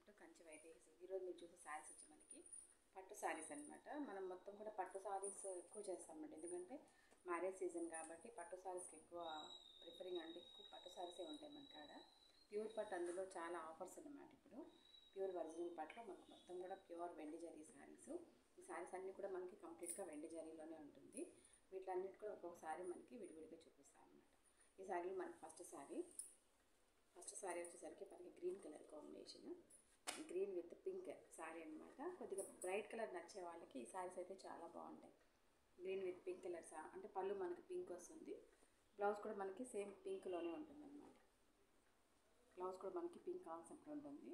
To Kanchi Vaidehi. ఈరోజు మీరు చూసే శారీస్ వచ్చి మనకి పట్టు శారీస్ అనమాట. మనం మొత్తం కూడా పట్టు శారీస్ ఎక్కువ చేస్తామన్నమాట. ఎందుకంటే మ్యారేజ్ సీజన్ కాబట్టి పట్టు శారీస్కి ఎక్కువ ప్రిఫరింగ్, అంటే ఎక్కువ పట్టు శారీసే ఉంటాయి మన కాడ. ప్యూర్ పట్టు అందులో చాలా ఆఫర్స్ అన్నమాట. ఇప్పుడు ప్యూర్ ఒరిజినల్ పట్టులో మనకు మొత్తం కూడా ప్యూర్ వెండి జరీ శారీస్. ఈ శారీస్ అన్నీ కూడా మనకి కంప్లీట్గా వెండి జరీలోనే ఉంటుంది. వీటన్నిటి కూడా ఒక్కొక్కసారి మనకి విడివిడిగా చూపిస్తాం అన్నమాట. ఈ శారీలో మనకి ఫస్ట్ శారీ వచ్చేసరికి మనకి green colour combination, green with pink sari అనమాట. కొద్దిగా బ్రైట్ కలర్ నచ్చే వాళ్ళకి ఈ శారీస్ అయితే చాలా బాగుంటాయి. గ్రీన్ విత్ పింక్ కలర్ అంటే పళ్ళు మనకి పింక్ వస్తుంది, బ్లౌజ్ కూడా మనకి సేమ్ పింక్లోనే ఉంటుంది అనమాట. బ్లౌజ్ కూడా మనకి పింక్ కాన్సెప్ట్ ఉంటుంది.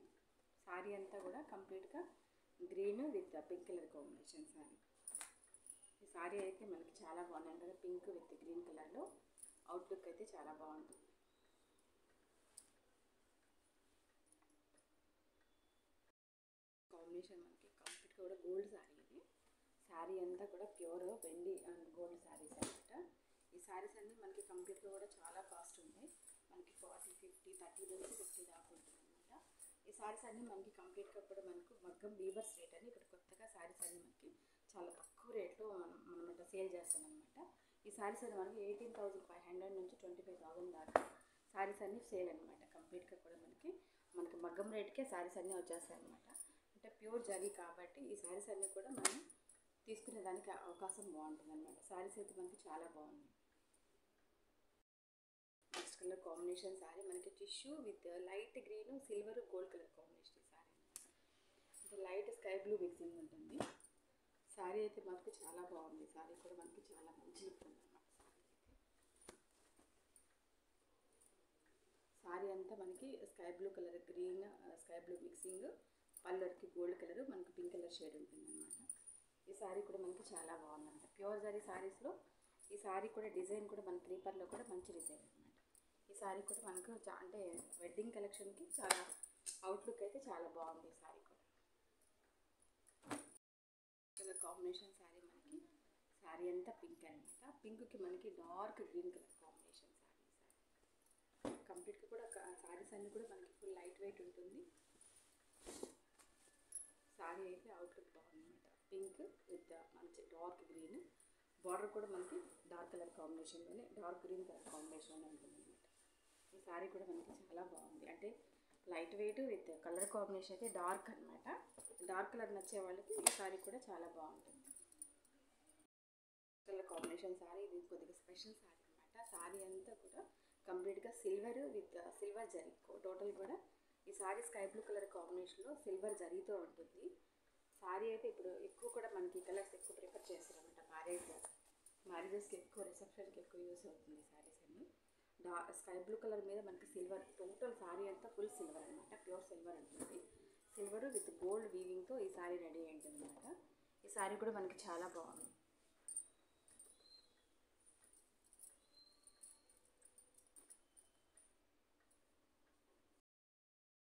శారీ అంతా కూడా కంప్లీట్గా green with pink colour combination sari. ఈ శారీ అయితే మనకి చాలా బాగుంది కదా, పింక్ విత్ గ్రీన్ కలర్లో అవుట్లుక్ అయితే చాలా బాగుంటుంది. కాంబినేషన్ మనకి కంప్లీట్గా కూడా గోల్డ్ శారీ. ఇది శారీ అంతా కూడా ప్యూర్ వెండి అండ్ గోల్డ్ శారీస్ అనమాట. ఈ శారీస్ అన్నీ మనకి కంప్లీట్గా కూడా చాలా కాస్ట్ ఉంటాయి. మనకి 40, 50, 30 నుంచి 50 దాకా ఉంటుంది అనమాట. ఈ శారీస్ అన్నీ మనకి కంప్లీట్గా కూడా మనకు మగ్గం వీవర్స్ రేట్ అని ఇప్పుడు కొత్తగా శారీస్ అన్నీ మనకి చాలా తక్కువ రేట్లో మనమాట సేల్ చేస్తాం అనమాట. ఈ శారీస్ అన్నీ మనకి 18,500 నుంచి 25,000 దాకా శారీస్ అన్నీ సేల్ అనమాట. కంప్లీట్గా కూడా మనకి మగ్గం రేట్కే శారీస్ అన్నీ వచ్చేస్తాయి అనమాట. అంటే ప్యూర్ జరీ కాబట్టి ఈ శారీస్ అన్నీ కూడా మనం తీసుకునేదానికి అవకాశం బాగుంటుంది అనమాట. శారీస్ అయితే మనకి చాలా బాగుంది. నెక్స్ట్ కలర్ కాంబినేషన్ శారీ మనకి tissue with light green silver gold colour combination sari అనమాట. అంటే లైట్ స్కై బ్లూ మిక్సింగ్ ఉంటుంది. శారీ అయితే మనకి చాలా బాగుంది. శారీ కూడా మనకి చాలా మంచి లుక్ ఉందన్నమాట. శారీ అంతా మనకి sky blue colour, green sky blue mixing, పళ్ళకి గోల్డ్ కలర్, మనకి పింక్ కలర్ షేడ్ ఉంటుంది అనమాట. ఈ శారీ కూడా మనకి చాలా బాగుందంట. ప్యూర్ జరీ శారీస్లో ఈ శారీ కూడా డిజైన్ కూడా మన క్రీపర్లో కూడా మంచి డిజైన్ అనమాట. ఈ శారీ కూడా మనకు అంటే వెడ్డింగ్ కలెక్షన్కి చాలా అవుట్లుక్ అయితే చాలా బాగుంది. ఈ శారీ కూడా కలర్ కాంబినేషన్ శారీ మనకి శారీ అంతా పింక్ అనమాట. పింక్కి మనకి dark green colour combination sari. కంప్లీట్గా కూడా శారీస్ అన్నీ కూడా మనకి ఫుల్ లైట్ వెయిట్ ఉంటుంది. శారీ అయితే అవుట్లుక్ బాగుందన్నమాట. పింక్ విత్ మంచి డార్క్ గ్రీన్, బార్డర్ కూడా మనకి డార్క్ కలర్ కాంబినేషన్లోనే డార్క్ గ్రీన్ కలర్ కాంబినేషన్లో ఉంటుంది అనమాట. ఈ శారీ కూడా మనకి చాలా బాగుంది. అంటే light weight with colour combination అయితే డార్క్ అనమాట. డార్క్ కలర్ నచ్చే వాళ్ళకి ఈ శారీ కూడా చాలా బాగుంటుంది. కలర్ కాంబినేషన్ శారీ ఇది కొద్దిగా స్పెషల్ శారీ అనమాట. శారీ అంతా కూడా కంప్లీట్గా silver with silver zari total కూడా ఈ శారీ స్కై బ్లూ కలర్ కాంబినేషన్లో సిల్వర్ జరీతో ఉంటుంది. శారీ అయితే ఇప్పుడు ఎక్కువ కూడా మనకి కలర్స్ ఎక్కువ ప్రిఫర్ చేస్తారనమాట. మ్యారేజెస్కి ఎక్కువ, రిసెప్షన్కి ఎక్కువ యూస్ అవుతుంది ఈ శారీస్ అన్ని. స్కై బ్లూ కలర్ మీద మనకి సిల్వర్ టోటల్ శారీ అంతా ఫుల్ సిల్వర్ అనమాట. ప్యూర్ సిల్వర్ ఉంటుంది. సిల్వర్ విత్ గోల్డ్ వీవింగ్తో ఈ శారీ రెడీ అయింది అనమాట. ఈ శారీ కూడా మనకి చాలా బాగుంది.